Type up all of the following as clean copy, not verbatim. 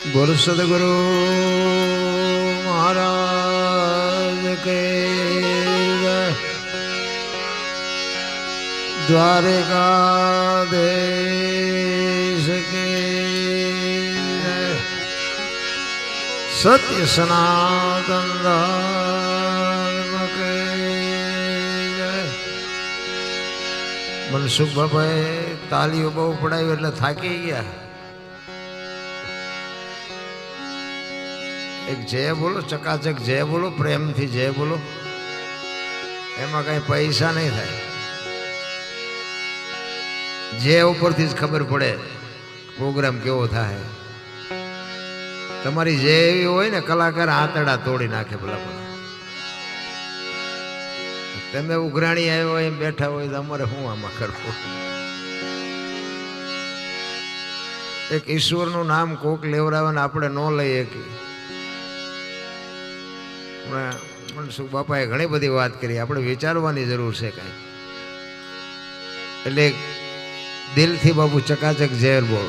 बोल सदगुरु महाराज के जय। द्वारिकाधीश के जय। सत्य सनातन धर्म के जय। मनसुख बाबाए तालीओ बहु पढ़ाई એટલે થાકી ગયા। एक जय बोलो, चकाचक जय बोलो, प्रेम थी जय बोलो। एमा कई पैसा नहीं थाय। जय ऊपर थी खबर पड़े प्रोग्राम केवो थाय। तमारी जय एवी होय ने कलाकार आतड़ा तोड़ी नाखे भला भला। तमे उघराणी आव्यो होय बैठा होय तो अमरे हुं आमा करवो। एक ईश्वरનું નામ કોક લેવરાવે ને આપણે ન લઈ શકી। मनसुख बापाए घणी बधी बात करी, આપણે વિચારવાની જરૂર છે કઈ। એટલે દિલથી બાપુ ચકાચક ઝેર બોલ।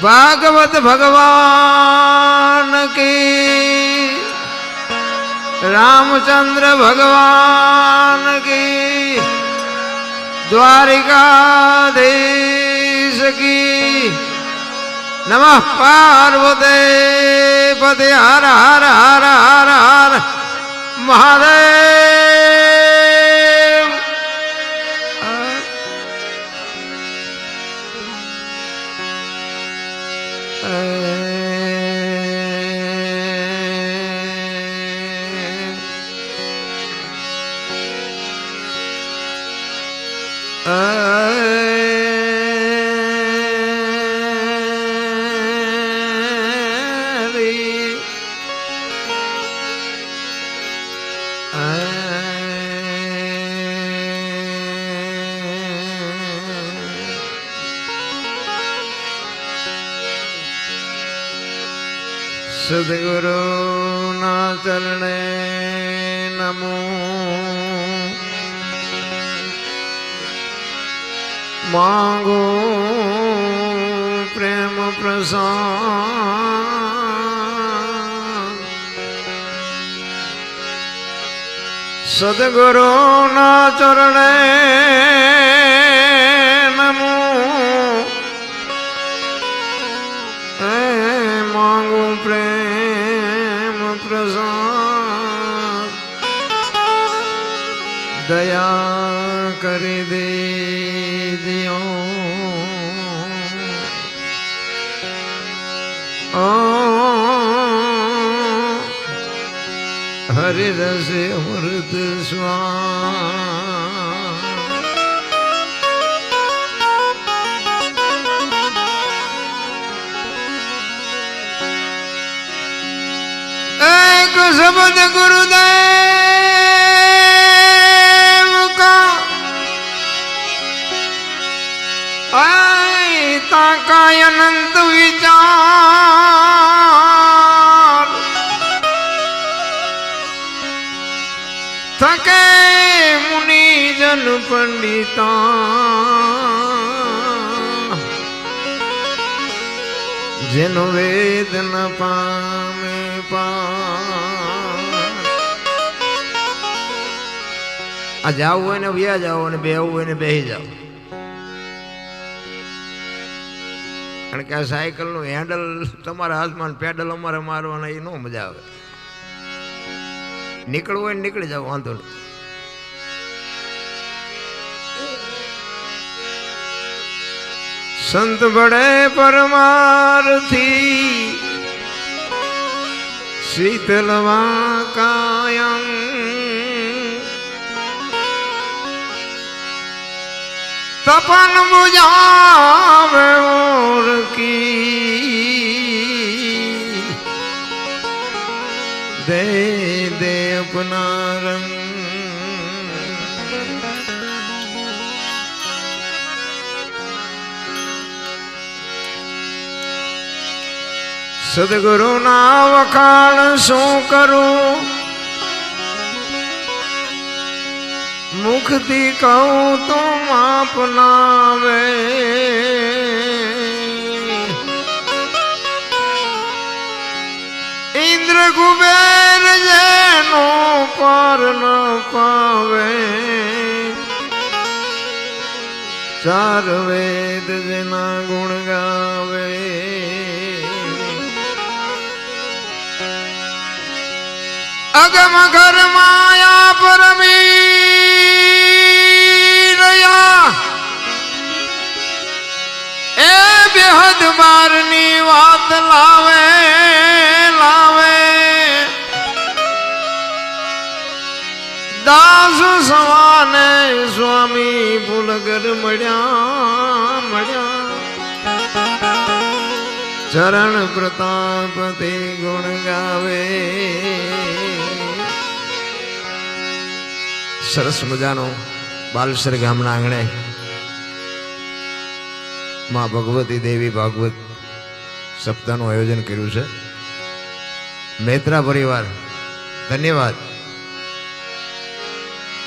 ભાગવત ભગવાન કી, રામચંદ્ર ભગવાન કી, દ્વારિકાધીશ કી। नमः पार्वते पते हर हर हर हर हर महादेव। सदगुरु ना चरणे नमो। मांगो प्रेम प्रसाद। सदगुरु ना चरणे नमो। मांगो प्रेम प्रसाद। दया कर दे दियो। हरि रस अमृत स्वाद। एक शब्द गुरुदेव का ताका अनंत विचार। थके मुनि जन पंडिता। जिन वेद न पामे आ जाओ ने व्या जाओ ने बेहू ने बेही जाओ। कारण के आ साइकल नु हेन्डल तमारा हाथ में पेडल अमारे मारवाना ए नो मजा आवे। निकळवो ने निकળી जाओ वांधो नहीं। संत बड़े परमार्थी शीतलवा कायं। तपन बुझावे और की दे दे अपना रंग। सदगुरु ना वखाण शू करूं। मुक्ति कहूं तुम अपनावे। કુબેર જેનો પાર ન પાવે, ચાર વેદ જેના ગુણ ગાવે, અગમ ઘર માયા પરમી રહ્યા, એ બેહદ બારની વાત લાવે લાવે, દાસ સવાને સ્વામી ભૂલગર મળ્યા મળ્યા, ચરણ પ્રતાપ તે ગુણ ગાવે. સરસ મજાનો બાલસર ગામના આંગણે માં ભગવતી દેવી ભાગવત સપ્તાહનું આયોજન કર્યું છે. મહેત્રા પરિવાર ધન્યવાદ.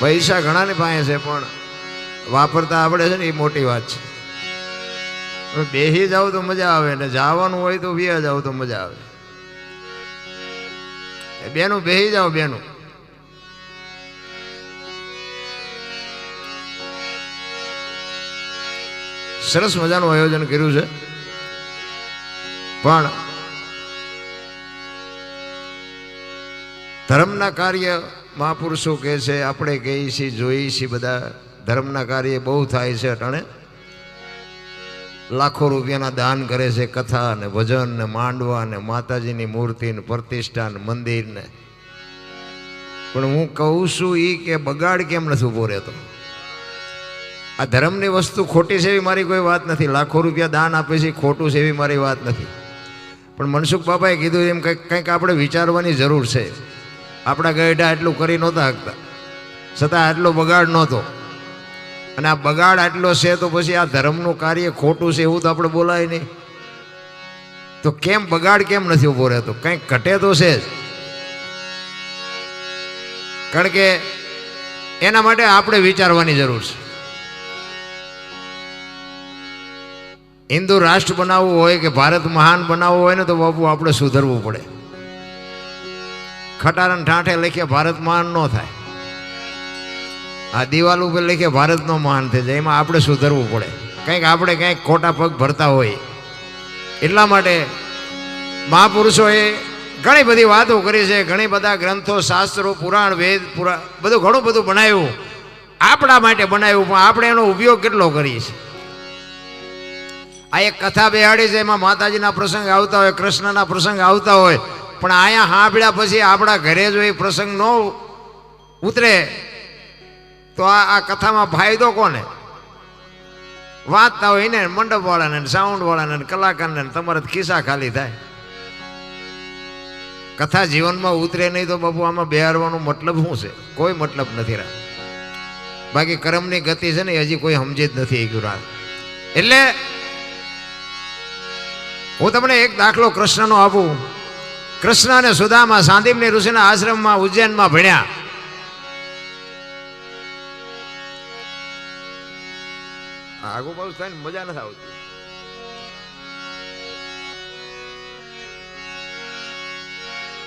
પૈસા ઘણાની પાસે છે પણ વાપરતા આવડે છે ને એ મોટી વાત છે. બેસી જાવ તો મજા આવે ને જવાનું હોય તો વ્યા જાવ તો મજા આવે. બેનું બેસી જાવ બેનું. સરસ મજાનું આયોજન કર્યું છે પણ ધર્મના કાર્ય મહાપુરુષો કહે છે, આપણે કહીએ છીએ જોઈએ છીએ, બધા ધર્મના કાર્ય બહુ થાય છે. અટાણે લાખો રૂપિયાના દાન કરે છે, કથા ને ભજન ને માંડવા ને માતાજીની મૂર્તિ ને પ્રતિષ્ઠા ને મંદિર ને. પણ હું કહું છું એ કે બગાડ કેમ નથી ઉભો રહેતો? આ ધર્મની વસ્તુ ખોટી છે એવી મારી કોઈ વાત નથી. લાખો રૂપિયા દાન આપે છે ખોટું છે એવી મારી વાત નથી. પણ મનસુખ બાપાએ કીધું એમ કંઈક આપણે વિચારવાની જરૂર છે. આપણા ગયઢા એટલું કરી નહોતા શકતા, છતાં આટલો બગાડ નહોતો. અને આ બગાડ આટલો છે તો પછી આ ધર્મનું કાર્ય ખોટું છે એવું તો આપણે બોલાય નહીં. તો કેમ બગાડ કેમ નથી ઊભો રહેતો? કંઈક ઘટે તો છે જ. કારણ કે એના માટે આપણે વિચારવાની જરૂર છે. હિન્દુ રાષ્ટ્ર બનાવવું હોય કે ભારત મહાન બનાવવું હોય ને તો બાપુ આપણે સુધરવું પડે. ખટારા ઠાઠે લખીએ ભારત મહાન ન થાય, આ દિવાલ ઉપર લખીએ ભારત નો મહાન થઈ જાય. એમાં આપણે સુધરવું પડે. કંઈક આપણે કંઈક ખોટા પગ ભરતા હોય. એટલા માટે મહાપુરુષોએ ઘણી બધી વાતો કરી છે, ઘણી બધા ગ્રંથો શાસ્ત્રો પુરાણ વેદ બધું ઘણું બધું બનાવ્યું, આપણા માટે બનાવ્યું. પણ આપણે એનો ઉપયોગ કેટલો કરીએ છીએ? આ એક કથા બેહાડી છે, એમાં માતાજીના પ્રસંગ આવતા હોય, કૃષ્ણના પ્રસંગ આવતા હોય, પણ અહીંયા સાંભળ્યા પછી આપણા ઘરે જો એ પ્રસંગ ન ઉતરે તો આ કથામાં ફાયદો કોને? વાંચતા હોય ને મંડપવાળાને, સાઉન્ડવાળાને, કલાકારને, તમારે ખિસ્સા ખાલી થાય. કથા જીવનમાં ઉતરે નહીં તો બાપુ આમાં બેહારવાનો મતલબ શું છે? કોઈ મતલબ નથી રહ્યા. બાકી કર્મની ગતિ છે ને હજી કોઈ સમજી જ નથી રાત. એટલે હું તમને એક દાખલો કૃષ્ણનો આપું. કૃષ્ણ અને સુદામા સાંદીપની ઋષિના આશ્રમમાં ઉજ્જૈનમાં ભણ્યા. આગુ પાછું થાય ને મજા નથી આવતી.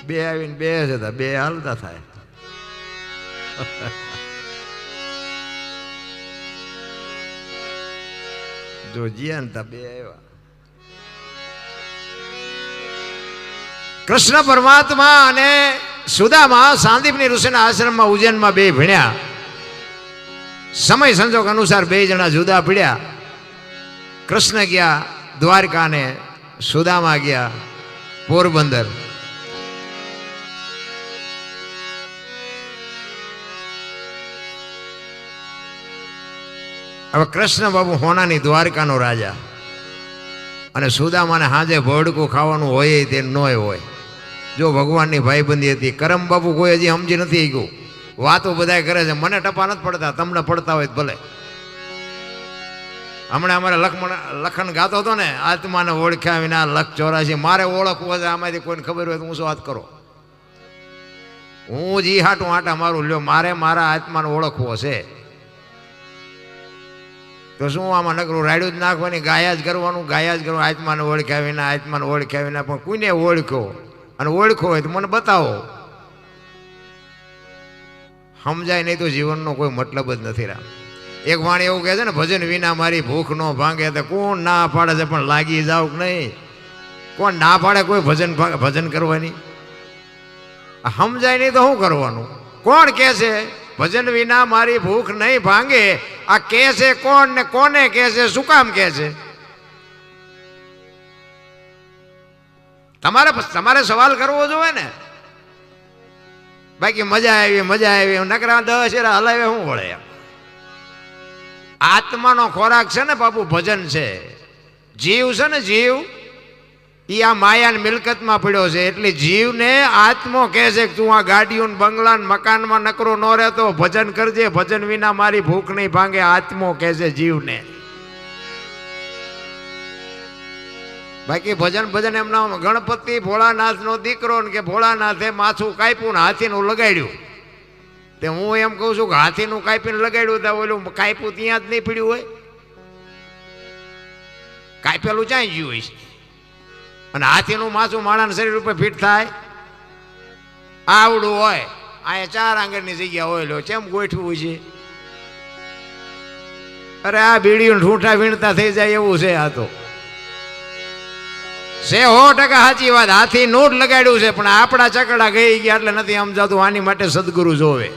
બે આવીને બે જતા, બે હાલતા થાય. જો જીયા ને બે આવ્યા. કૃષ્ણ પરમાત્મા અને સુદામા સાંદીપની ઋષિના આશ્રમમાં ઉજ્જૈનમાં બે ભણ્યા. સમય સંજોગ અનુસાર બે જણા જુદા પડ્યા. કૃષ્ણ ગયા દ્વારકા ને સુદામા ગયા પોરબંદર. હવે કૃષ્ણ બાબુ હોનાની દ્વારકાનો રાજા અને સુદામાને હાજે ભડકું ખાવાનું હોય તે ન હોય. જો ભગવાનની ભાઈબંધી હતી. કરમ બાપુ કોઈ હજી સમજી નથી ગયું. વાતો બધા કરે છે, મને ટપા નથી પડતા, તમને પડતા હોય ભલે. હમણાં અમારે લખન ગાતો હતો ને, આત્માને ઓળખ્યા વિના લખ 84. મારે ઓળખવું છે આમાંથી કોઈને ખબર હોય તો હું શું વાત કરો? હું જી હાટું આટા મારું લ્યો. મારે મારા આત્માને ઓળખવો છે તો શું આમાં નકરું રાડ્યું જ નાખવાની, ગાયા જ કરવાનું, ગાયા જ કરવાનું. આત્માને ઓળખ્યા વિના, આત્માને ઓળખ્યા વિના. પણ કોઈને ઓળખ્યો? અને ઓળખો હોય તો મને બતાવો. સમજાય નહીં તો જીવનનો કોઈ મતલબ જ નથી. રામ એક વાણી એવું કહે છે ને, ભજન વિના મારી ભૂખ ન ભાંગે. તો કોણ ના પાડે છે, પણ લાગી જાવ કે નહીં? કોણ ના પાડે કોઈ ભજન કરવાની? સમજાય નહીં તો શું કરવાનું? કોણ કહે છે ભજન વિના મારી ભૂખ નહીં ભાંગે? આ કહે છે કોણ ને કોને કહે છે, શું કામ કહે છે? તમારે સવાલ કરવો જોઈએ ને. બાકી મજા આવી નકરા 10 શેરા હલાવે શું વળે? આત્માનો ખોરાક છે ને બાપુ, ભજન છે. જીવ છે ને, જીવ એ આ માયાની મિલકતમાં પડ્યો છે. એટલે જીવને આત્મો કહે છે કે તું આ ગાડીઓ બંગલા મકાનમાં નકરો ન રહેતો, ભજન કરજે. ભજન વિના મારી ભૂખ નહીં ભાંગે, આત્મો કહે છે જીવને. બાકી ભજન એમના ગણપતિ ભોળાનાથનો દીકરો ને કે ભોળાનાથે માથું કાપ્યું ને હાથીનું લગાડ્યું. તે હું એમ કહું છું કે હાથીનું કાપીને લગાડ્યું તો ઓલું કાપ્યું ત્યાં જ નહીં પડ્યું હોય? કાપેલું ચાઈ ગયું હોય છે. અને હાથીનું માથું માણાના શરીર ઉપર ફિટ થાય આવડું હોય, અહીંયા 4 આંગળની જગ્યા હોય લો, કેમ ગોઠવું હોય છે? અરે આ બીડીયું ઠૂંઠા વીણતા થઈ જાય એવું છે. આ તો 100% સાચી વાત. હાથી નોટ લગાડ્યું છે, પણ આપણા ચકડા ગઈ ગયા એટલે નથી સમજાતું. આની માટે સદગુરુ જોવે,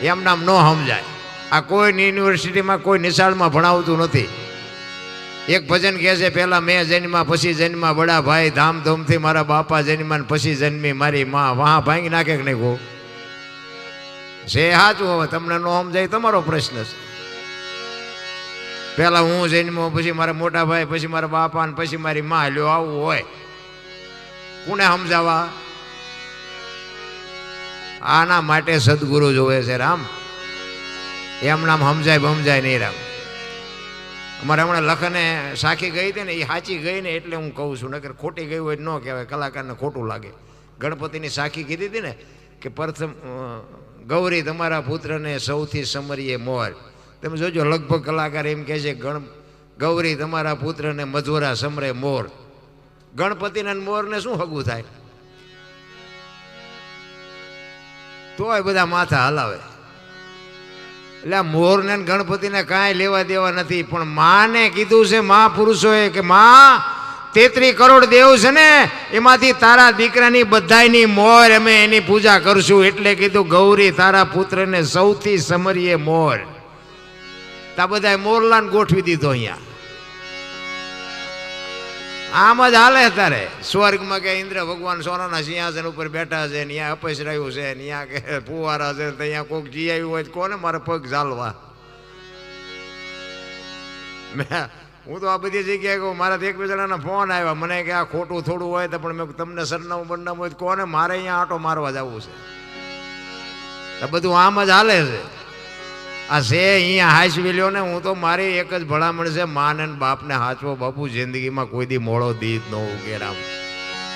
એમ નામ ન સમજાય. આ કોઈ યુનિવર્સિટીમાં કોઈ નિશાળમાં ભણાવતું નથી. એક ભજન કહે છે, પહેલા મેં જન્મા પછી જન્મા બડા ભાઈ, ધામધૂમથી મારા બાપા જન્મા ને પછી જન્મી મારી માં. વાહ ભાંગી નાખે કે નહીં? કહો છે સાચું. હવે તમને ન સમજાય તમારો પ્રશ્ન છે. પહેલા હું જન્મો, પછી મારા મોટા ભાઈ, પછી મારા બાપા ને પછી મારી માં. લ્યો આવું હોય, કોને સમજાવવા? આના માટે સદગુરુ જોવે છે. રામ એમ નામ સમજાય નહીં. રામ અમારે હમણાં લખને સાખી ગઈ હતી ને, એ સાચી ગઈ ને એટલે હું કહું છું, નકર ખોટી ગઈ હોય ન કહેવાય, કલાકારને ખોટું લાગે. ગણપતિની સાખી કીધી હતી ને કે પ્રથમ ગૌરી તમારા પુત્રને સૌથી સમરીએ મોર. તમે જોજો લગભગ કલાકાર એમ કહે છે ગૌરી તમારા પુત્રને મધુરા સમરે મોર. ગણપતિના મોરને શું હગું થાય? તોય બધા માથા હલાવે. એટલે મોરને ગણપતિને કાંઈ લેવા દેવા નથી. પણ માને કીધું છે મહાપુરુષોએ કે માં 33 કરોડ દેવ છે ને, એમાંથી તારા દીકરાની બધાયની મોર અમે એની પૂજા કરશું. એટલે કીધું ગૌરી તારા પુત્રને સૌથી સમરીએ મોર. તા બધા મોરલાને ગોઠવી દીધો. અહીંયા આમ જ હાલે. તારે સ્વર્ગમાં કે ઇન્દ્ર ભગવાન સોનાના સિંહાસન ઉપર બેઠા છે, ત્યાં અપસરાયું છે, ત્યાં કે ફુવારા છે, ત્યાં કોઈક જી આવ્યું હોય કોને મારે પગ ઝાલવા? હું તો આ બધી જગ્યાએ કહું. મારા એક બે જણાના ફોન આવ્યા મને કે આ ખોટું થોડું હોય તો, પણ મેં તમને સરનામું બંનામું હોય કોને મારે અહીંયા આંટો મારવા જવું છે? તો બધું આમ જ હાલે છે. આ છે અહીંયા હાચવી લ્યો ને. હું તો મારી એક જ ભલામણ છે, માને બાપને હાચવો બાપુ. જિંદગીમાં કોઈ દી મોડો દીધ ન ઉગે. રામ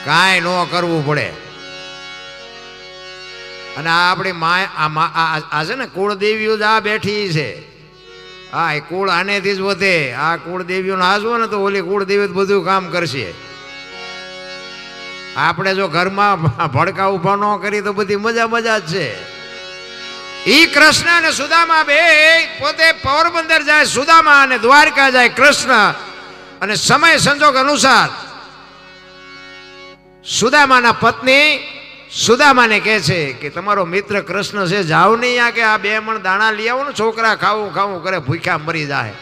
કાંઈ ન કરવું પડે. અને આ આપણી આ છે ને કુળદેવીઓ જ આ બેઠી છે. હા, એ કુળ આનેથી જ વધે. આ કુળદેવીઓને હાચવો ને તો ઓલી કુળદેવી બધું કામ કરશે. આપણે જો ઘરમાં ભડકા ઉભા ન કરી તો બધી મજા જ છે. ઈ કૃષ્ણ અને સુદામા બે પોતે પોરબંદર જાય સુદામા, અને દ્વારકા જાય કૃષ્ણ. અને સમય સંજોગ અનુસાર સુદામાના પત્ની સુદામાને કહે છે કે તમારો મિત્ર કૃષ્ણ છે, જાઓ નહીં આ કે આ 2 મણ દાણા લઈ આવો ને, છોકરા ખાવું કરે, ભૂખ્યા મરી જાય.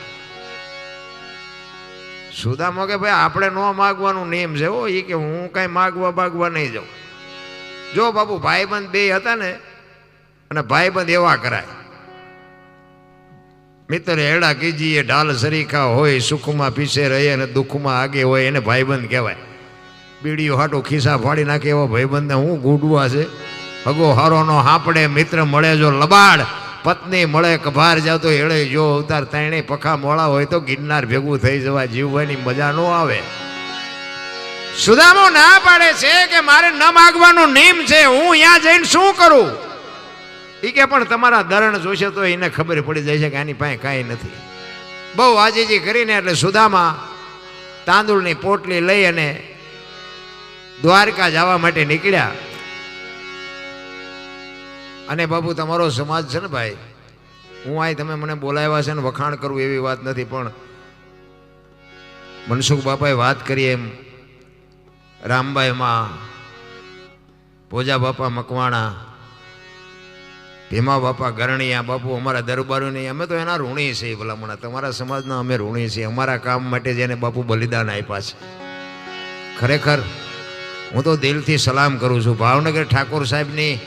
સુદામા કે ભાઈ આપણે ન માગવાનું નિયમ છે હો. એ કે હું કઈ માગવા નહીં જાઉં. જો બાપુ ભાઈબંધ 2 હતા ને, અને ભાઈબંધ એવા કરાય. મિત્ર એડા કીજીએ ઢાલ સરીખા હોય, સુખમાં પીછે રહે અને દુઃખમાં આગે હોય, એને ભાઈબંધ કહેવાય. બીડીઓ હાટો ખિસ્સા ફાડી નાખે એવો ભાઈબંધને હું ગુડવા છે? હગો હારો નો હાંપડે, મિત્ર મળે જો લબાડ, પત્ની મળે કભાર જાવ તો એળે જો અવતાર. તાણે પખા મોળા હોય તો ગિરનાર ભેગું થઈ જવા જીવવાની મજા ન આવે. સુદામો ના પાડે છે કે મારે ન માગવાનો નિયમ છે, હું ત્યાં જઈને શું કરું? એ કે પણ તમારા દરણ જોશે તો એને ખબર પડી જાય છે કે આની પાસે કાંઈ નથી. બહુ આજીજી કરીને એટલે સુદામા તાંદુળની પોટલી લઈ અને દ્વારકા જવા માટે નીકળ્યા. અને બાપુ તમારો સમાજ છે ને ભાઈ, હું આ તમે મને બોલાવ્યા છે ને વખાણ કરું એવી વાત નથી, પણ મનસુખ બાપાએ વાત કરી એમ રામબાઈમાં, ભોજા બાપા મકવાણા, ભીમા બાપા ગરણિયા, બાપુ અમારા દરબારો નહીં, અમે તો એના ઋણી છીએ. ભલામણા તમારા સમાજના અમે ઋણી છીએ, અમારા કામ માટે જેને બાપુ બલિદાન આપ્યા છે. ખરેખર હું તો દિલથી સલામ કરું છું. ભાવનગર ઠાકોર સાહેબની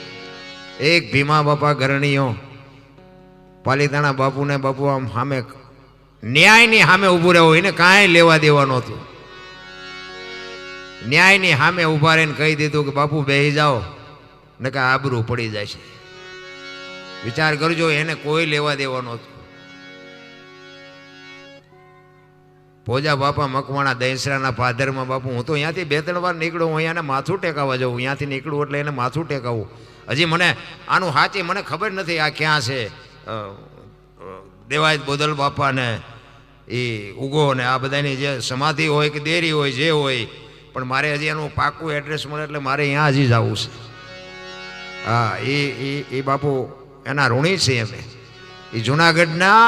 એક ભીમા બાપા ગરણીઓ, પાલીતાણા બાપુને બાપુ આમ સામે ન્યાયની સામે ઊભું રહેવું, એને કાંઈ લેવા દેવા નહોતું. ન્યાયની સામે ઊભા રહીને કહી દીધું કે બાપુ બેસી જાઓ, ને કે આબરૂ પડી જાય છે. વિચાર કરજો, એને કોઈ લેવા દેવા નહોતું. ભોજા બાપા મકવાણા દહીસરાના પાદરમાં બાપુ, હું તો અહીંયાથી 2-3 વાર નીકળું, હું અહીંયાને માથું ટેકાવા જાઉં. અહીંયાથી નીકળું એટલે એને માથું ટેકાવું. હજી મને આનું સાચી મને ખબર નથી આ ક્યાં છે. દેવાયત બોદલ બાપા ને એ ઉગો ને આ બધાની જે સમાધિ હોય કે દેરી હોય જે હોય, પણ મારે હજી એનું પાકું એડ્રેસ મળે એટલે મારે અહીંયા હજી જવું છે. હા, એ બાપુ એના ઋણી છે અમે. એ જુનાગઢના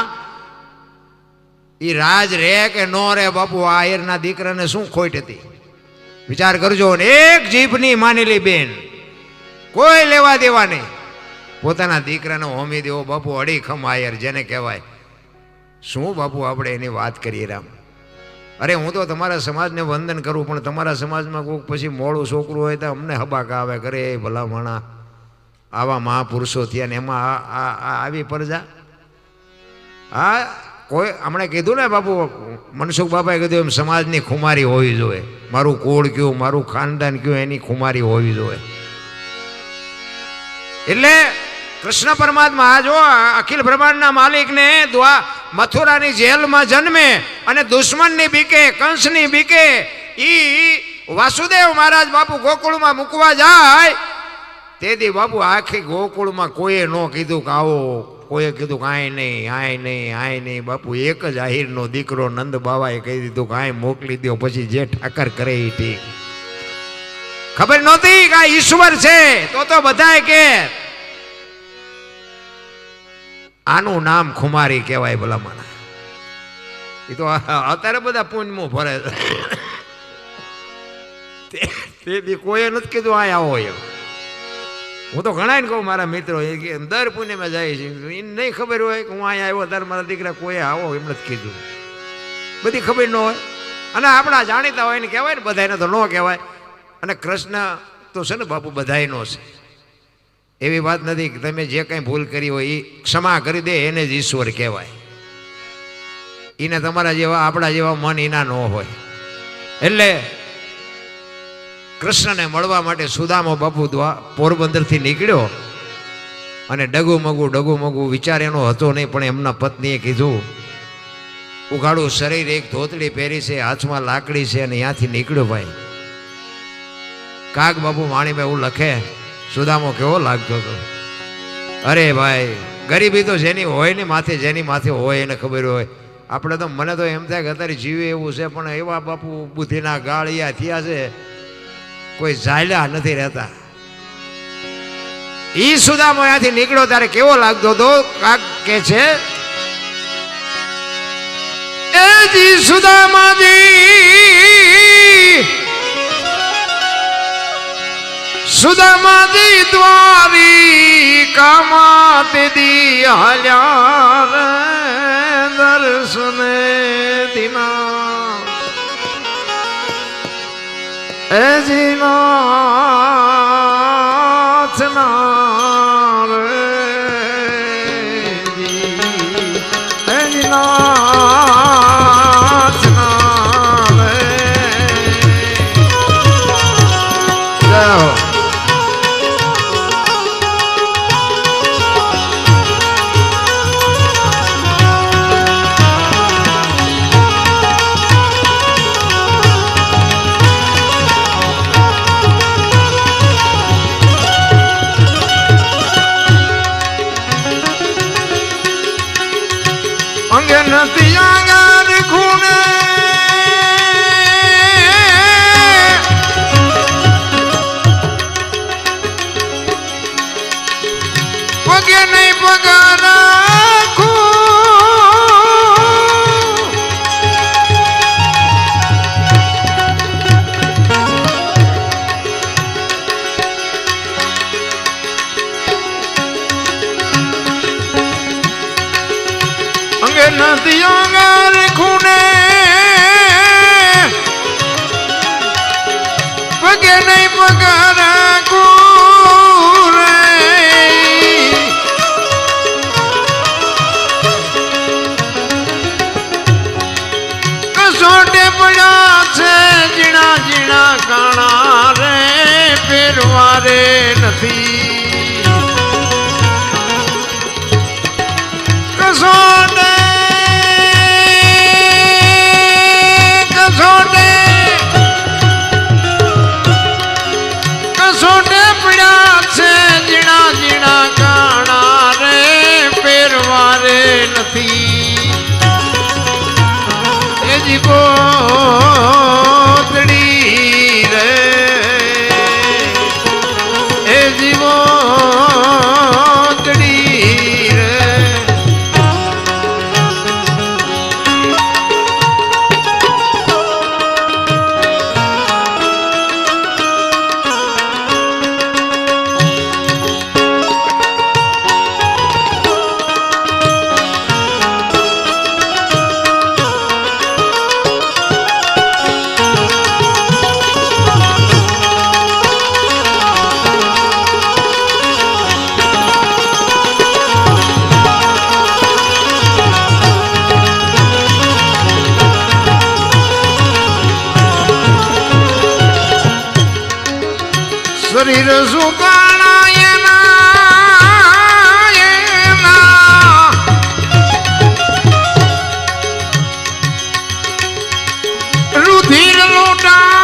એ રાજ રે કે ન રે બાપુ, આ આયરના દીકરાને શું ખોટ હતી વિચાર કરજો. ને એક જીભની માનેલી બેન, કોઈ લેવા દેવા નહીં, પોતાના દીકરાને હોમી દેવો બાપુ, અડીખમ આયર જેને કહેવાય. શું બાપુ આપણે એની વાત કરીએ રામ. અરે હું તો તમારા સમાજને વંદન કરું, પણ તમારા સમાજમાં કોઈક પછી મોડું છોકરું હોય તો અમને હબાક આવે કરે, ભલા માણા આવા મહાપુરુષો થયા ને એમાં આવી પ્રજા. હા, કોઈ હમણે કીધું ને બાપુ, મનસુખ બાપાએ કીધું એમ સમાજની ખુમારી હોવી જોઈએ. મારું કુળ કયું, મારું ખાનદાન કયું, એની ખુમારી હોવી જોઈએ. એટલે કૃષ્ણ પરમાત્મા આ જો અખિલ બ્રહ્માંડના માલિકને મથુરાની જેલમાં જન્મે અને દુશ્મનની બીકે, કંસની બીકે ઈ વાસુદેવ મહારાજ બાપુ ગોકુળમાં મૂકવા જાય, તેથી બાપુ આખી ગોકુળમાં કોઈએ ન કીધું કે આવો, કોઈએ કીધું કાંઈ નહીં, આય નહીં, આય નહીં. બાપુ એક જ આહિરનો દીકરો નંદ બાવાએ કહી દીધું કે આય મોકલી દો, પછી જે ઠાકર કરે એ ઠીક. ખબર નહોતી કે આ ઈશ્વર છે, તો બધાય કે આનું નામ ખુમારી કહેવાય. ભલામણ એ તો અત્યારે બધા પુણ્યમાં ફરે તેથી કોઈએ નથી કીધું આ આવો એમ. હું તો ઘણા ને કહું મારા મિત્રો, એ કે દર પુણ્યમાં જાય છે, એને નહીં ખબર હોય કે હું અહીંયા આવ્યો ત્યારે મારા દીકરા કોઈ આવો એમ નથી કીધું. બધી ખબર ન હોય અને આપણા જાણીતા હોય ને કહેવાય ને, બધાને તો ન કહેવાય. અને કૃષ્ણ તો છે ને બાપુ બધાયનો છે, એવી વાત નથી કે તમે જે કંઈ ભૂલ કરી હોય એ ક્ષમા કરી દે, એને જ ઈશ્વર કહેવાય. એને તમારા જેવા આપણા જેવા મન એના ન હોય. એટલે કૃષ્ણને મળવા માટે સુદામો બાપુ પોરબંદરથી નીકળ્યો અને ડગુમગુ વિચાર એનો હતો નહીં, પણ એમના પત્નીએ કીધું, ઉઘાડું શરીર, એક ધોતડી પહેરી છે, હાથમાં લાકડી છે, અને ત્યાંથી નીકળ્યો. ભાઈ કાગ બાપુ વાણીમાં એવું લખે, સુદામો કેવો લાગતો હતો. અરે ભાઈ, ગરીબી તો જેની હોય ને માથે, જેની માથે હોય એને ખબર હોય. આપણે તો મને તો એમ થાય કે અત્યારે જીવે એવું છે, પણ એવા બાપુ બુદ્ધિના ગાળિયા થયા છે, કોઈ ઝાલ્યા નથી રહેતા. ઈ સુદામો ત્યાંથી નીકળ્યો ત્યારે કેવો લાગતો હતો. કાક કે છે, એ જી સુદામાજી દ્વારી કામાતે દી હાલ્યા દર્શને દિના એ જીનાથ ના રે એ જીનાથ ના રે. જય હો. નથી આગળ ખૂણે પગે નહીં પગાર કુરે કસોટે પડ્યા છે જીણા જીણા કાણા રે ફેરવારે નથી કસોટે કસોટે કસોટે પડ્યા છે જીણા જીણા કાણા રે ફેરવારે નથી એ જીવોતડી રે એ જીવોતડી રે શરીર સુકાણા એના રુધિર લોટાણા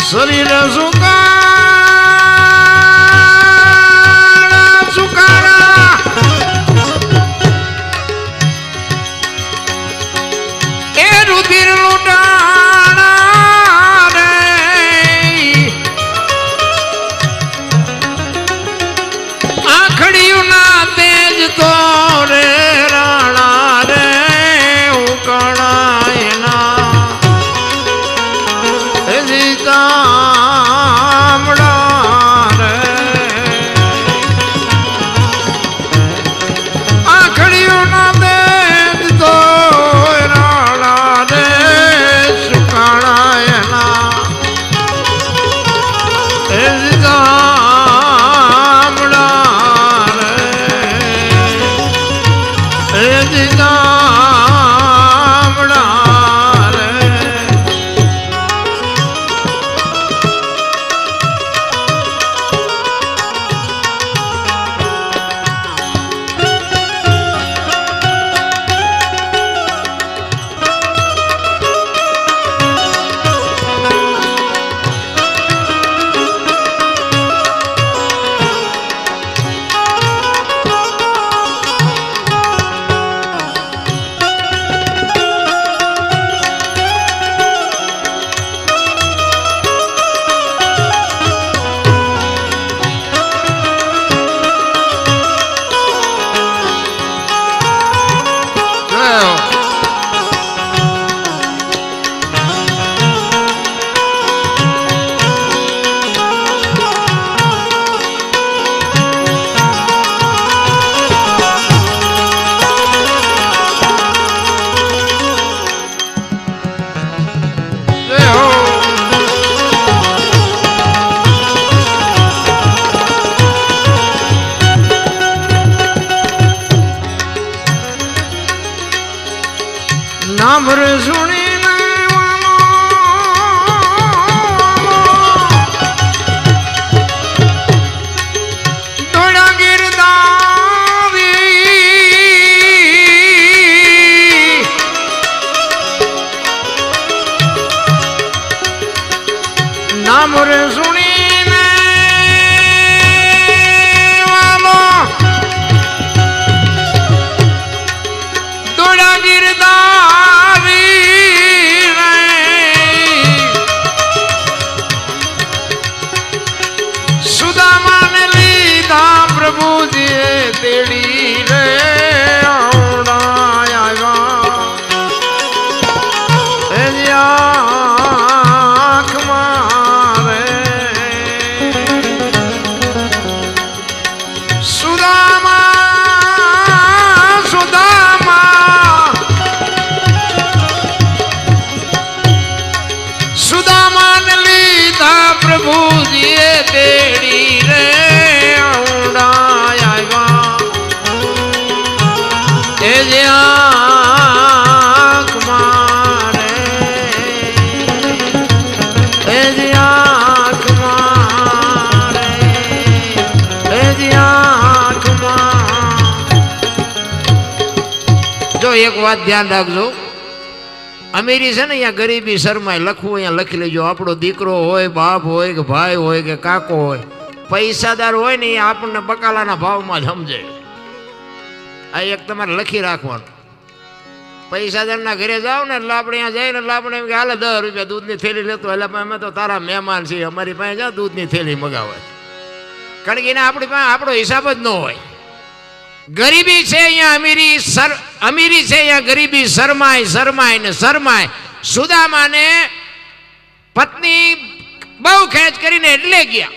શરીર સુકાણા રુધિર લૂંટાણા રે આખડિયું ના તેજ તો રે રાણા રે ઉકણા એના જીતામડા રે આખડિયું ના તેજ તો નામ રે સુણીને દોડા ગિરદારી નામ રે સુણીને દોડા ગિરદારી એ જે આંખ મારે એ જે આંખ મારે એ જે આંખ મારે. જો એક વાત ધ્યાન રાખજો, અમીરી છે ને અહીંયા ગરીબી શરમાય લખવું અહીંયા લખી લેજો. આપણો દીકરો હોય, બાપ હોય કે ભાઈ હોય કે કાકો હોય, પૈસાદાર હોય ને એ આપણને બકાલાના ભાવમાં જ સમજે. આ એક તમારે લખી રાખવાનું. પૈસાદારના ઘરે જાઓ ને એટલે આપણે અહીંયા જઈએ ને એટલે આપણે એમ કે હાલે 10 રૂપિયા દૂધની થેલી લેતો, એટલે અમે તો તારા મહેમાન છીએ, અમારી પાસે જા દૂધની થેલી મગાવે. કારણ કે એને આપણી પાસે આપણો હિસાબ જ ન હોય. ગરીબી છે અહીંયા અમીરી છે અહીંયા ગરીબી શરમાય શરમાય ને શરમાય. સુદામાને પત્ની બહુ ખેંચ કરીને એટલે ગયા.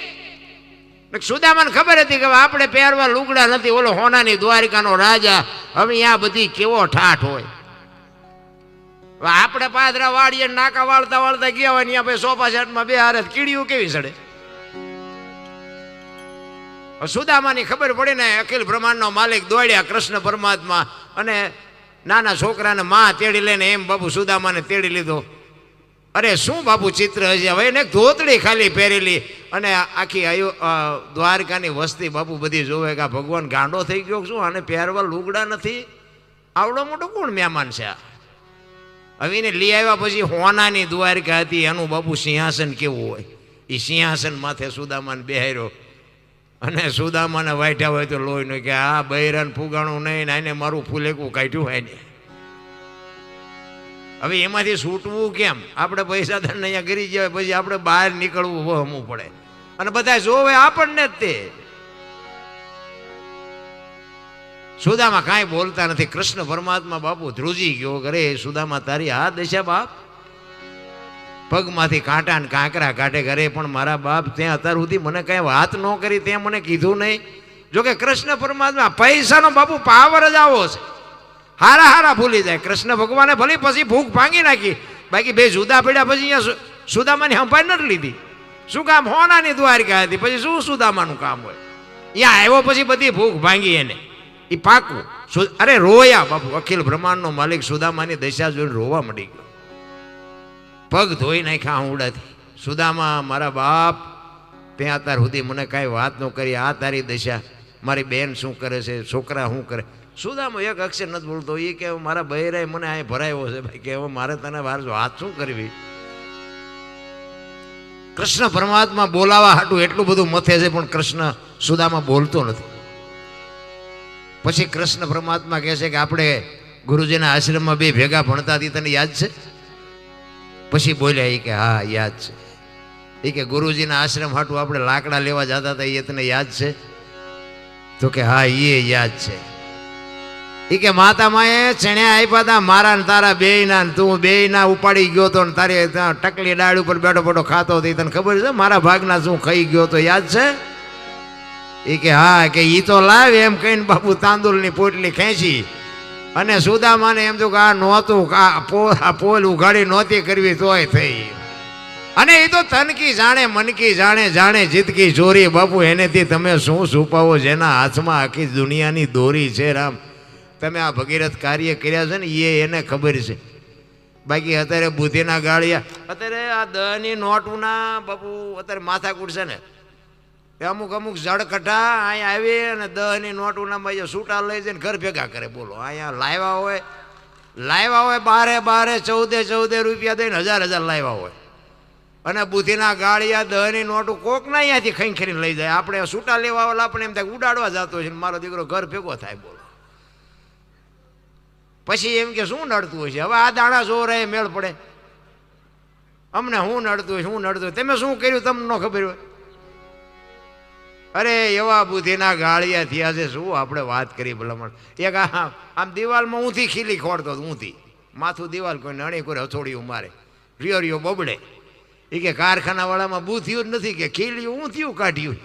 સુદામાને ખબર હતી કે આપણે પહેરવા લુગડા નથી, ઓલો હોનાની દ્વારિકાનો રાજા, હવે અહીંયા બધી કેવો ઠાઠ હોય. આપણે પાદરા વાળીએ નાકા વાળતા વાળતા ગયા હોય ને અહીંયા સોફા સેટમાં બે હારે કીડીયું કેવી સડે. સુદામાની ખબર પડી ને અખિલ બ્રહ્માંડનો માલિક દોડ્યા કૃષ્ણ પરમાત્મા, અને નાના છોકરાને માં તેડી લઈને એમ બાપુ સુદામાને તેડી લીધો. અરે શું બાપુ ચિત્ર હશે, હવે એને ધોતડી ખાલી પહેરેલી અને આખી દ્વારકાની વસ્તી બાપુ બધી જોવે કે ભગવાન ગાંડો થઈ ગયો શું, આને પહેરવા લુગડા નથી, આવડો મોટો કોણ મહેમાન છે આ. હવે એને લઈ આવ્યા પછી હોનાની દ્વારકા હતી, એનું બાપુ સિંહાસન કેવું હોય, એ સિંહાસન માથે સુદામાને બેહાર્યો. અને સુદામાને વાઢ્યા હોય તો લોહીનું કે આ બૈરાન ફુગાણું નહીં, આને મારું ફૂલેકું કાઢ્યું હોય ને. હવે એમાંથી છૂટવું કેમ? આપણે પૈસાદારને અહીંયા ગરી જાય પછી આપણે બહાર નીકળવું વહમવું પડે, અને બધા જોવે આપણને જ. તે સુદામા કાંઈ બોલતા નથી. કૃષ્ણ પરમાત્મા બાપુ ધ્રુજી ગયો, કરે સુદામા તારી આ દશા બાપ, પગમાંથી કાંટા ને કાંકરા કાઢે. કરે પણ મારા બાપ ત્યાં અત્યાર સુધી મને કઈ વાત ન કરી, ત્યાં મને કીધું નહીં. જોકે કૃષ્ણ પરમાત્મા પૈસાનો બાપુ પાવર જ આવો છે, હારા હારા ભૂલી જાય. કૃષ્ણ ભગવાને ભલે પછી ભૂખ ભાંગી નાખી, બાકી બે જુદા પડ્યા પછી અહીંયા સુદામાની સંભાળ નથી લીધી. શું કામ? હોનાની દ્વારિકા હતી, પછી શું સુદામાનું કામ હોય? અહીંયા આવ્યો પછી બધી ભૂખ ભાંગી એને, એ પાકું. અરે રોયા બાપુ, અખિલ બ્રહ્માંડનો માલિક સુદામાની દશા જોઈને રોવા મળી ગયો. પગ ધોઈ નાખ્યા આંવડાથી. સુદામા મારા બાપ ત્યાં અત્યાર સુધી મને કાંઈ વાત ન કરી, આ તારી દશા, મારી બેન શું કરે છે, છોકરા શું કરે. સુદામા એક અક્ષર નથી બોલતો. એ કે મારા બહેરાએ મને અહીં ભરાયો છે ભાઈ, કે હવે મારે તને વાત શું કરવી. કૃષ્ણ પરમાત્મા બોલાવા હાટું એટલું બધું મથે છે, પણ કૃષ્ણ સુદામા બોલતો નથી. પછી કૃષ્ણ પરમાત્મા કહે છે કે આપણે ગુરુજીના આશ્રમમાં બે ભેગા ભણતા હતી, તને યાદ છે? પછી બોલ્યા એ કે હા યાદ છે. એ કે ગુરુજીના આશ્રમ હાટું આપણે લાકડા લેવા જતા હતા, એ તને યાદ છે? તો કે હા એ યાદ છે. એ કે માતા માએ ચણ્યા આપ્યા હતા મારા ને તારા બેયના, તું બેયના ઉપાડી ગયો તો, તારે ત્યાં ટકલી ડાળ ઉપર બેઠો બેઠો ખાતો હતો, તને ખબર છે? મારા ભાગના શું ખાઈ ગયો તો યાદ છે? એ કે હા, કે ઈ તો લાવ એમ કહીને બાપુ તાંદુલની પોટલી ખેંચી અને સુદામાને એમ તો કે આ નહોતું, પોલ ઉઘાડી નહોતી કરવી તોય થઈ. અને એ તો તનકી જાણે મનકી જાણે, જાણે જીતકી ચોરી. બાપુ એનેથી તમે શું છુપાવો, જેના હાથમાં આખી દુનિયાની દોરી છે. રામ, તમે આ ભગીરથ કાર્ય કર્યા છે ને એ એને ખબર છે. બાકી અત્યારે બુદ્ધિના ગાળિયા, અત્યારે આ દહની નોટોના બાપુ અત્યારે માથાકૂટ છે ને, અમુક અમુક જડકઠા અહીંયા આવી અને 10ની નોટોના સૂટા લઈ જઈને ઘર ભેગા કરે. બોલો, અહીંયા લાવ્યા હોય 12 રૂપિયા દઈને 1000 લાવ્યા હોય, અને બુદ્ધિના ગાળિયા 10ની નોટો કોકના અહીંયાથી ખઈ ખરીને લઈ જાય. આપણે સૂટા લેવા વાળા આપણે એમ થાય ઉડાડવા જતો છે, મારો દીકરો ઘર ભેગો થાય. બોલો, પછી એમ કે શું નડતું હોય છે? હવે આ દાણા જોર એ મેળ પડે, અમને શું નડતું હોય, શું નડતું હોય? તમે શું કર્યું તમને ન ખબર હોય? અરે એવા બુદ્ધિના ગાળિયા થયા છે, શું આપણે વાત કરી ભલામણ. એક આમ દિવાલમાં ઊંથી ખીલી ખોડતો, ઊંથી માથું દિવાલ કોઈ નણી કોઈ હથોડિયું મારે, રિયો બબડે. એ કે કારખાનાવાળામાં બુથિયું જ નથી, કે ખીલિયું ઊંધિયું કાઢ્યું.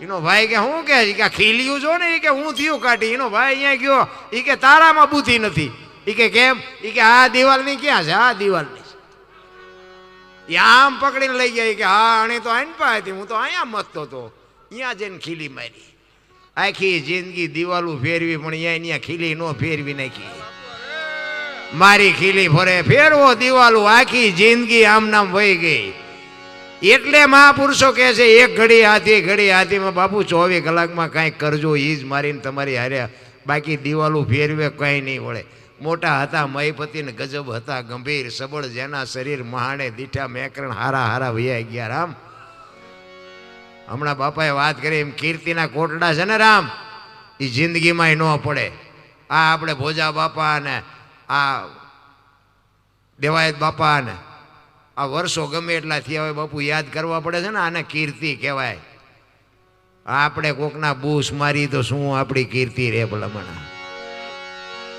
એનો ભાઈ કે શું કે ખીલિયું જો ને, એ કે ઊંધિયું કાઢી. એનો ભાઈ અહીંયા ગયો, એ કે તારામાં બુદ્ધિ નથી. એ કે કેમ? એ કે આ દિવાલની ક્યાં છે? આ દિવાલની આમ પકડીને લઈ ગયા. કે હા, આને તો આઈને પા હતી, હું તો અહીંયા મતતો હતો, અહીંયા જઈને ખીલી મારી. આખી જિંદગી દિવાલું ફેરવી પણ અહીંયા ખીલી નો ફેરવી નાખી. મારી ખીલી ફરે ફેરવો દિવાલું, આખી જિંદગી આમ નામ વહી ગઈ. એટલે મહાપુરુષો કહે છે એક ઘડી હાથીમાં બાપુ 24 કલાકમાં કાંઈક કરજો, એ જ મારીને તમારી હારે, બાકી દિવાલું ફેરવે કંઈ નહીં વળે. મોટા હતા મહીપતિ ને ગજબ હતા ગંભીર, સબળ જેના શરીર મહાણે દીઠા મેકરણ હારા વૈયા ગયા. રામ હમણાં બાપાએ વાત કરી એમ કીર્તિના કોટડા છે ને રામ, એ જિંદગીમાં ન પડે. આ આપણે ભોજા બાપા ને આ દેવાયત બાપા ને આ વર્ષો ગમે એટલા થયા હોય બાપુ યાદ કરવા પડે છે ને, આને કીર્તિ કહેવાય. આપણે કોકના બૂસ મારી તો શું આપણી કીર્તિ રે ભલામણા.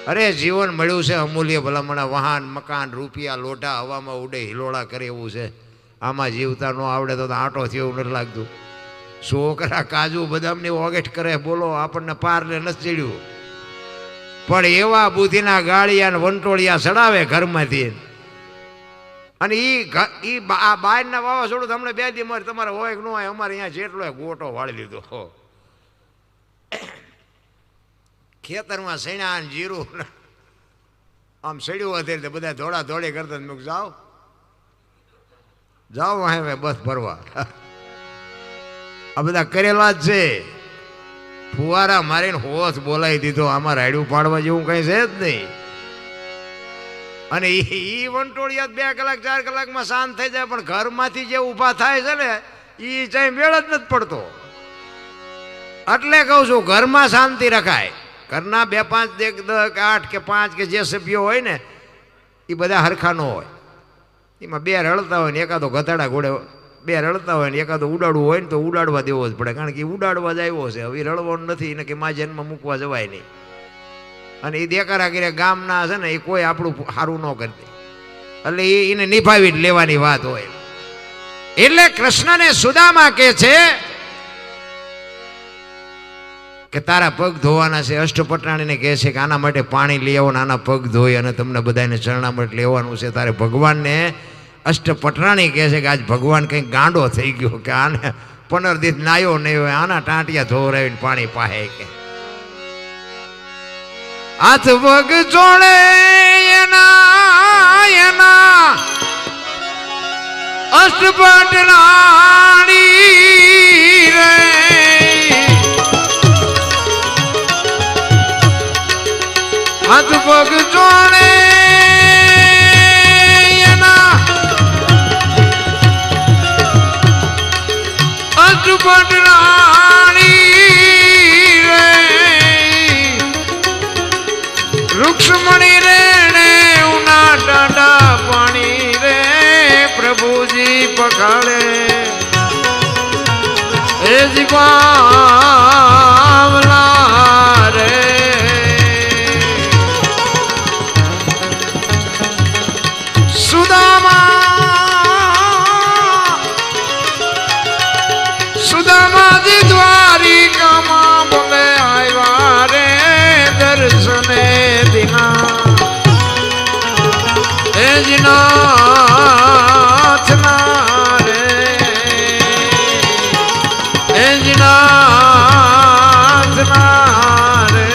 અરે જીવન મળ્યું છે અમૂલ્ય ભલામણા, વાહન મકાન રૂપિયા લોઢા હવામાં ઉડે હિલોળા કરે એવું છે. આમાં જીવતા ન આવડે તો આંટો થયો એવું નથી લાગતું. છોકરા કાજુ બદામની ઓગેટ કરે બોલો, આપણને પારને નથી ચડ્યું, પણ એવા બુદ્ધિના ગાળિયા ને વંટોળિયા ચડાવે ઘરમાંથી. અને ઈ આ બહારના વાવાઝોડું તમને 2 દી મારે તમારે હોય કે ન હોય, અમારે અહીંયા જેટલો ગોટો વાળી લીધો. ખેતરમાં સૈણા જીરું આમ સડ્યું હતું બધા દોડા દોડી કરતા મેં જાઓ હવે બસ ભરવા. આ બધા કરેલા જ છે. ફુવારા મારીને હોશ બોલાવી દીધો, આમાં રાયડું પાડવા જેવું કઈ છે જ નહીં. અને એ વંટોળિયા 2 કલાક 4 કલાકમાં શાંત થઈ જાય, પણ ઘરમાંથી જે ઊભા થાય છે ને એ ચાહે મેળ જ નથી પડતો. એટલે કહું છું ઘરમાં શાંતિ રખાય. ઘરના 2 5 8 કે 5 કે જે સભ્યો હોય ને એ બધા હરખા ન હોય. એમાં 2 રડતા હોય ને એકાદો ગધાડા ઘોડે, 2 રડતા હોય ને એકાદો ઉડાડવું હોય ને તો ઉડાડવા દેવો જ પડે, કારણ કે ઉડાડવા જ આવ્યો છે. હવે રડવાનું નથી ને કે મા જન્મ મૂકવા જવાય નહીં. અને એ દેખાડા કર્યા ગામના છે ને એ કોઈ આપણું સારું ન કરી દે, એટલે એને નિભાવી જ લેવાની વાત હોય. એટલે કૃષ્ણને સુદામા કહે છે કે તારા પગ ધોવાના છે. અષ્ટપટાણીને કહે છે કે આના માટે પાણી લઈ આવો, આના પગ ધોઈ અને તમને બધાને ચરણામૃત લેવાનું છે. તારે ભગવાનને અષ્ટપટરાણી કહે છે કે આજ ભગવાન કંઈક ગાંડો થઈ ગયો કે આને 15 દિવસ નાયો નહીં હોય, આના ટાંટિયા ધોવરાવીને પાણી પાહે કે હાથ પગ જોડે એના અષ્ટપટરાણી રે. હાથ પગ જોડે એના અષ્ટપટરાણી રે. રૂક્ષ્મણી રે ને ઉના ટાટા પાણી રે. પ્રભુજી પખાડે એ જીવાવલા રે. સુદામાજી દ્વારિકામાં બોલે આવ્યા રે દર્શને દિના. એ જીનાથના રે, એ જીનાથના રે.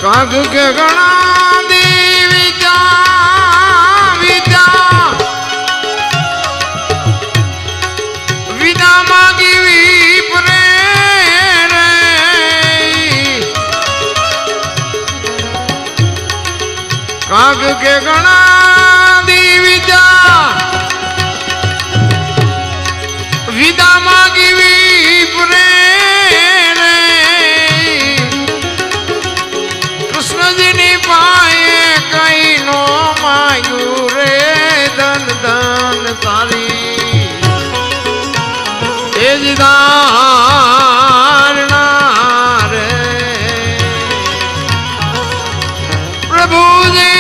કાગ કે ગણા દેવી વિદા માગી વિપરે રે. કાગ કે ગણા દેવી વિદા માગી વિપરે. કૃષ્ણજીની પાયે કઈ નો માયું રે. તારી એ જ ધારણા રે પ્રભુજી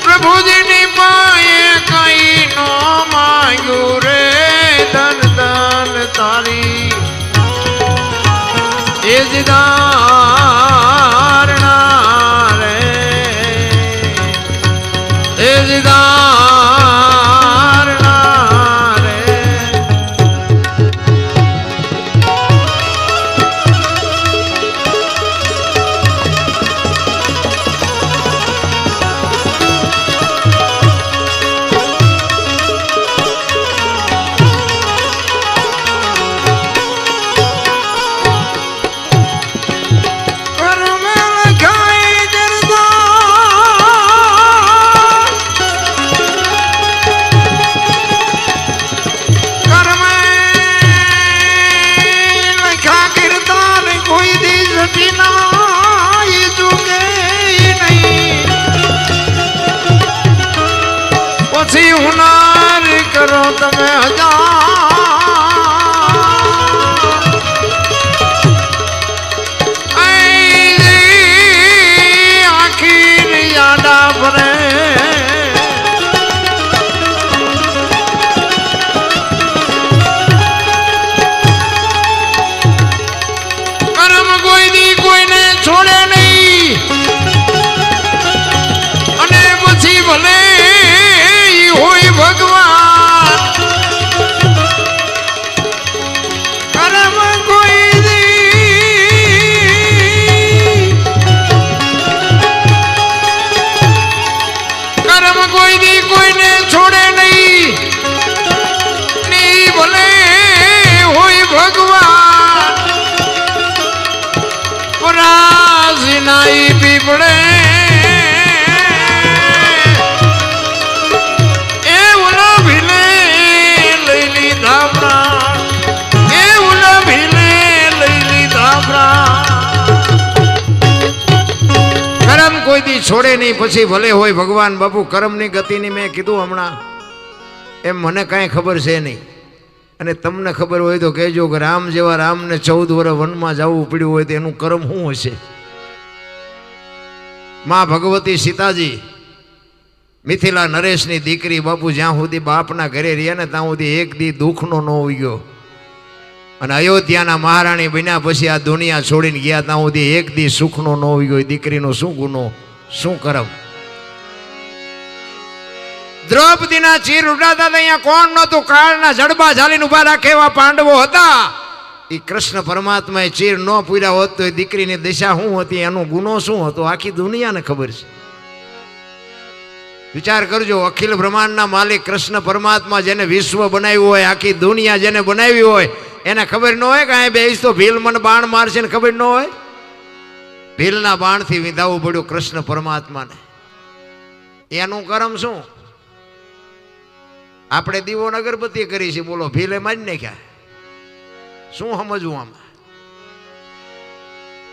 પ્રભુજીની પાયે કઈ નો માંગ્યું રે ધન ધન તારી એ જ ધારણા રે એ જ ધારણા રે પછી હુનાર કરો તમે આખી યાડા ભરે કરમ કોઈ દી કોઈને છોડે નહીં અને પછી ભલે હોય ભગવાન કરમ કોઈ દી કોઈને છોડે નહીં ની ભલે હોય ભગવાન પરાજી નાઈ પીપળે કોઈ દી છોડે નહીં પછી ભલે હોય ભગવાન. બાપુ કર્મની ગતિની મેં કીધું હમણાં એમ મને કાંઈ ખબર છે નહીં અને તમને ખબર હોય તો કહેજો કે રામ જેવા રામને 14 વર્ષ વનમાં જવું પડ્યું હોય તો એનું કર્મ શું હશે. માં ભગવતી સીતાજી મિથિલા નરેશની દીકરી બાપુ જ્યાં સુધી બાપના ઘરે રહ્યા ને ત્યાં સુધી એક દી દુઃખનો ન ઉગ્યો અને અયોધ્યાના મહારાણી બન્યા પછી આ દુનિયા છોડીને ગયા ત્યાં સુધી એક દી સુખનો ન ઉગ્યો. દીકરીનો શું ગુનો શું કરમ. દ્રૌપદીના ચીર ઉડાતા અહીંયા કોણ નહોતું. કાળના જડબા ઝાલીને ઉભા રાખે એવા પાંડવો હતા. એ કૃષ્ણ પરમાત્માએ ચીર ન પૂર્યા હોત તો એ દીકરીની દિશા શું હતી, એનો ગુનો શું હતો, આખી દુનિયાને ખબર છે. વિચાર કરજો, અખિલ બ્રહ્માંડના માલિક કૃષ્ણ પરમાત્મા જેને વિશ્વ બનાવ્યું હોય, આખી દુનિયા જેને બનાવી હોય, એને ખબર ન હોય કે અહીં બેસ તો ભીલ મને બાણ મારશે ને ખબર ન હોય. ભીલના બાણથી વિંધાવવું પડ્યું કૃષ્ણ પરમાત્માને. એનું કર્મ શું? આપણે દીવો અગરબત્તી કરી છે, બોલો ભીલે મારી નાખ્યા. શું સમજવું આમાં?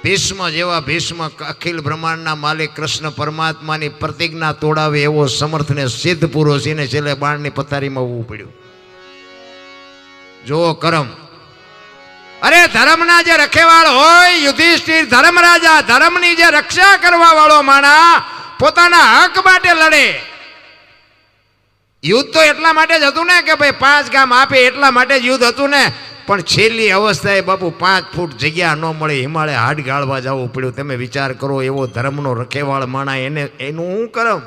ભીષ્મ જેવા ભીષ્મ અખિલ બ્રહ્માંડના માલિક કૃષ્ણ પરમાત્માની પ્રતિજ્ઞા તોડાવે એવો સમર્થ ને સિદ્ધ પુરુષ, એને છેલ્લે બાણની પથારીમાં આવવું પડ્યું. જો કરમ. અરે ધર્મના જે રખેવાળ હોય, યુધિષ્ઠિર ધર્મરાજા, ધર્મની જે રક્ષા કરવા વાળો માણા પોતાના હક માટે લડે. યુદ્ધ તો એટલા માટે જ હતું ને કે ભાઈ 5 ગામ આપે, એટલા માટે જ યુદ્ધ હતું ને. પણ છેલ્લી અવસ્થાએ બાપુ 5 ફૂટ જગ્યા ન મળે, હિમાલય હાડ ગાળવા જવું પડ્યું. તમે વિચાર કરો, એવો ધર્મનો રખેવાળ માણા, એનું શું કરમ.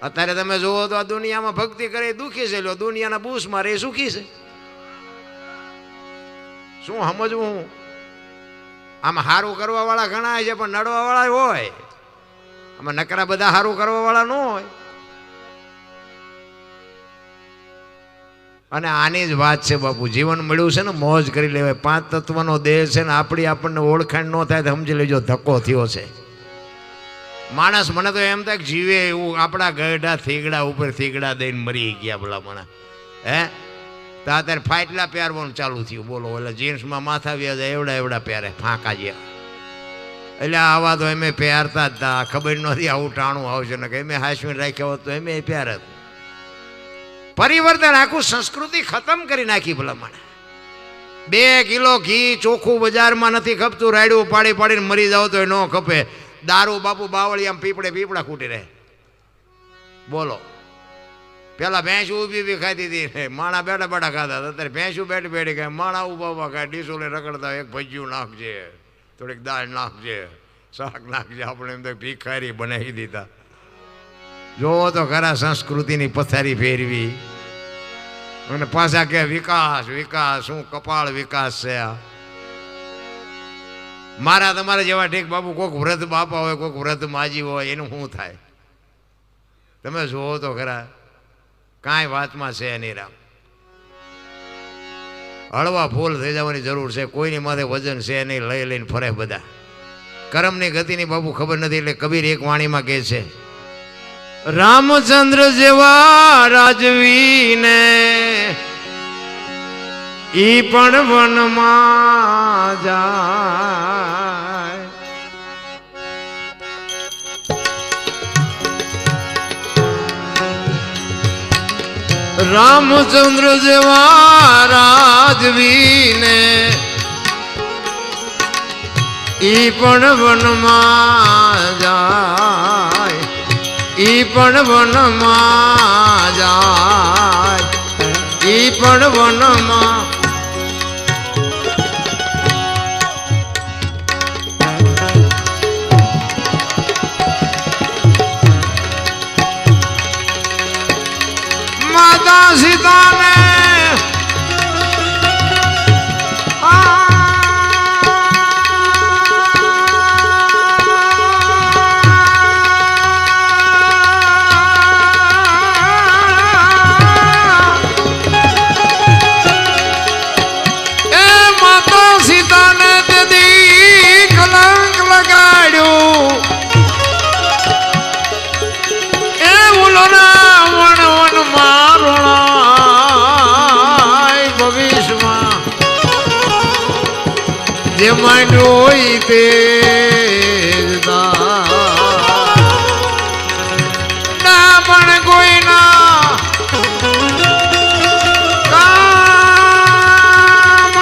અત્યારે તમે જુઓ તો આ દુનિયામાં ભક્તિ કરે દુઃખી છે, દુનિયાના બૂસ મારે એ સુખી છે. શું સમજવું? આમાં સારું કરવા વાળા ઘણા છે પણ નડવા વાળા હોય. આમાં નકરા બધા સારું કરવા વાળા ન હોય. અને આની જ વાત છે બાપુ. જીવન મળ્યું છે ને મોજ કરી લેવાય. 5 તત્વનો દેહ છે ને આપણને ઓળખાણ ન થાય તો સમજી લેજો ધક્કો થયો છે. માણસ મને તો એમ થાય કે જીવે એવું આપણા ગઢા થીગડા ઉપર થીગડા દઈને મરી ગયા ભલા મને. હે તો અત્યારે ફાટલા પહેરવાનું ચાલુ થયું. બોલો, એટલે જીન્સમાં માથા વ્યા જાય એવડા એવડા પહેરે ફાંકા જેવા. એટલે આવા તો એમ પહેરતા જ હતા. ખબર નથી આવું ટાણું આવશે ને કે એમ હાશવીને રાખ્યા હોત તો એમ પહેરત. પરિવર્તન આખું સંસ્કૃતિ ખતમ કરી નાખી. ભલામણ 2 કિલો ઘી ચોખ્ખું બજારમાં નથી ખપતું. રાયડું પાડી પાડીને મરી જાવ તો એ ન ખપે. દારૂ બાપુ બાવળી આમ પીપળા ખૂટી રહે. બોલો, પેલા ભેંસ ઊભી ઊભી ખાતી હતી, માણા બેઠા બેઠા ખાતા હતા. અત્યારે ભેંસું બેઠી બેઠી ખાય, માણા ઊભા ઊભા ખાય. ડીસોલે રખડતા, એક ભજીયું નાખજે, થોડીક દાળ નાખજે, શાક નાખજે. આપણે એમ તો ભિખારી બનાવી દીધા. જોવો તો ખરા સંસ્કૃતિની પથારી ફેરવી અને પાછા કે વિકાસ વિકાસ. શું કપાળ વિકાસ છે આ? મારા તમારા જેવા ઠીક બાપુ કોઈક વ્રત બાપા હોય, કોઈક વ્રત માજી હોય, એનું શું થાય? તમે જોવો તો ખરા, કાંઈ વાતમાં છે નહીં. રામ હળવા ફૂલ થઈ જવાની જરૂર છે. કોઈની માથે વજન છે નહીં, લઈ લઈને ફરે બધા. કર્મની ગતિની બાપુ ખબર નથી. એટલે કબીર એક વાણીમાં કહે છે, રામચંદ્ર જેવા રાજવીને ઈ પણ વનમાં જાય. રામચંદ્ર જેવા રાજવીને ઈ પણ વનમાં જાય. ઈ પણ વનમાં જાય. ઈ પણ વનમાં. માતા સીતાને જે માંડ્યો તે ના પણ કોઈના કામ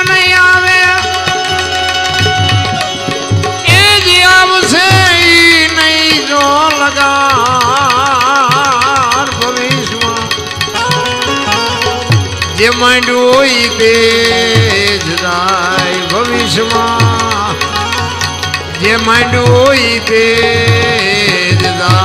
નહીં આવે. એ જ આવશે નહીં જો લગાર ભવિષ્યમાં. જે માંડ્યો તે જ જાય ભવિષ્યમાં. જે માંડ્યું હોય તે જ દા.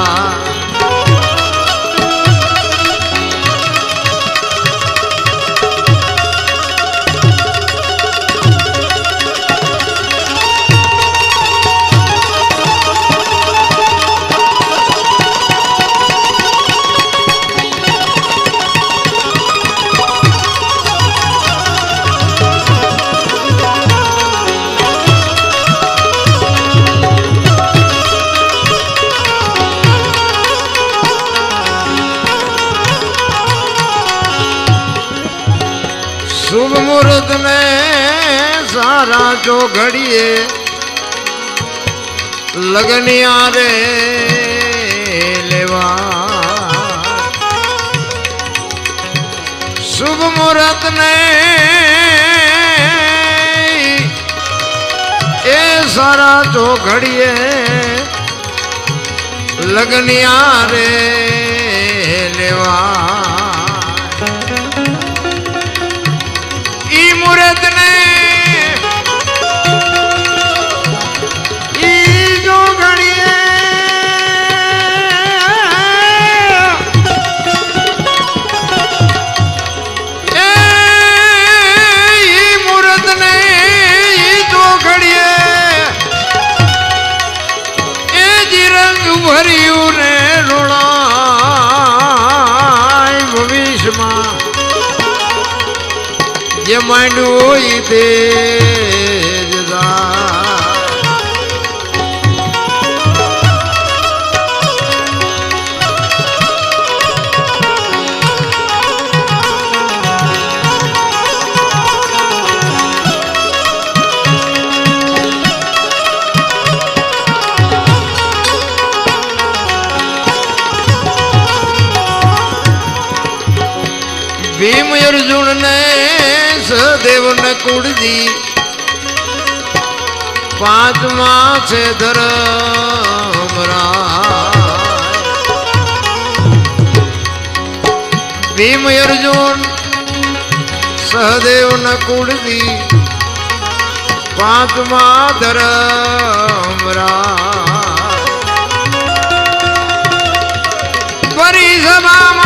શુભ મુહૂર્ત ને સારા જો ઘડીએ લગનિયા રે લેવા. શુભ મુહૂર્ત ને એ સારા જો ઘડીએ લગનિયા રે લેવા. મુહૂર્ત ને ઈ જો ઘડીએ એ ઈ મુહૂર્ત ને ઈ જો ઘડીએ એ જ રંગ ભર્યું ને રોણાય ભવિષ્યમાં. જે માંડ્યું હોય તે જ દા. સહદેવ ને કુળજી પાંચમા છે ધર્મરાય ભીમ અર્જુન સહદેવ ને કુળજી પાંચમા ધર્મરાય ફરી સભામાં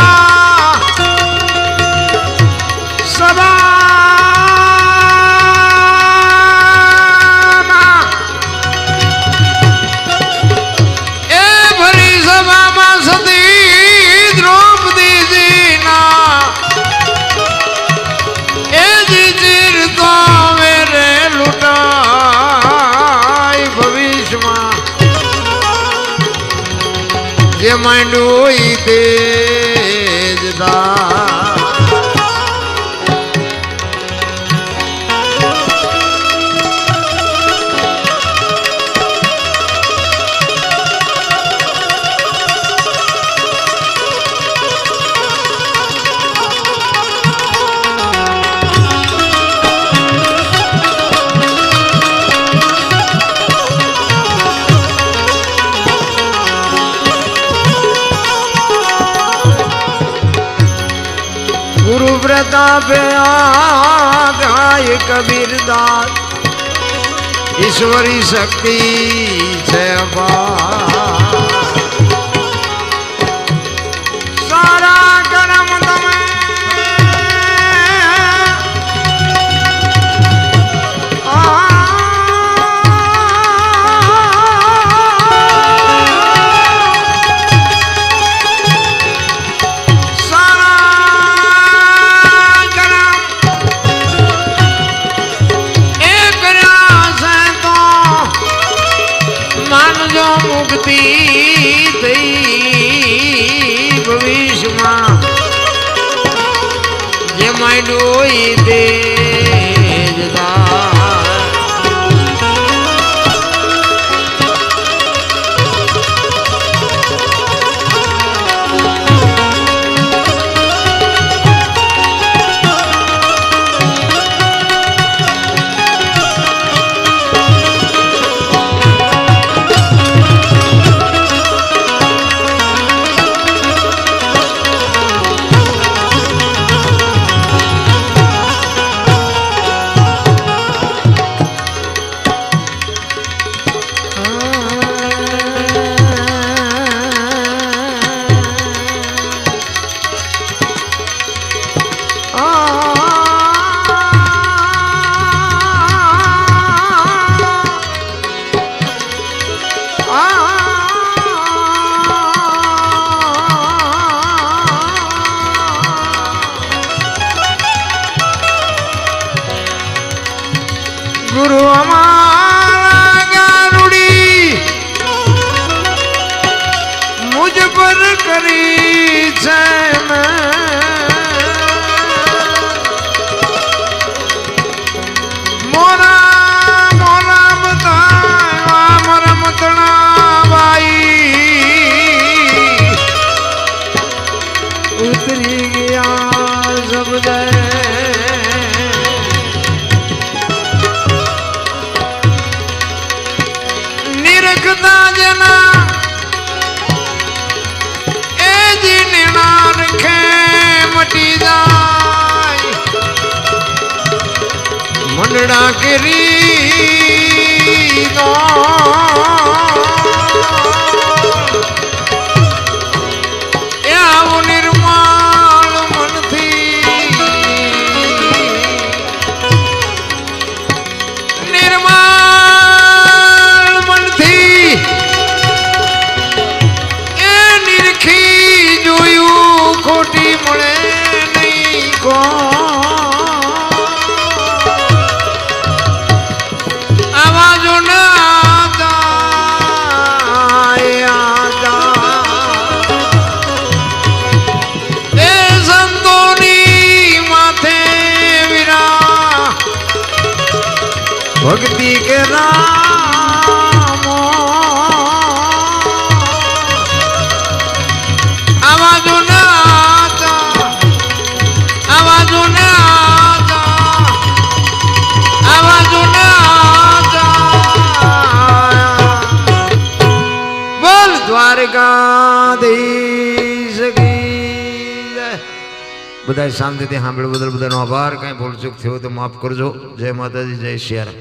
જે માંડ્યું ઈ તેજદાર गुरु प्रताप गाय कबीरदास ईश्वरी शक्ति છે સારા કરમ તમે મુક્તિ થઈ ભવિષ્યમાં જે માંડ્યું ઈ તેજદાર गुरु हमारा गारुड़ी मुझ पर करी છે મોરા મોરા બતાવા મરા મતણા બાઈ ઉતરી ગયા શબ્દ जना ए जी निणार खे मटी जाय मंडड़ा केरी नो ए आव निर्माण मन थी निर्माण मन थी खोटी મળે નહીં કો આવાજો ના એ સંતોની માથે વિરા ભક્તિ કે રામો આવાજો ના દ્વારકાધીશ કી જય. બધા શાંતિથી સાંભળ્યું બદલ બધાનો આભાર. કાંઈ ભૂલચૂક થયો તો માફ કરજો. જય માતાજી, જય સિયારામ.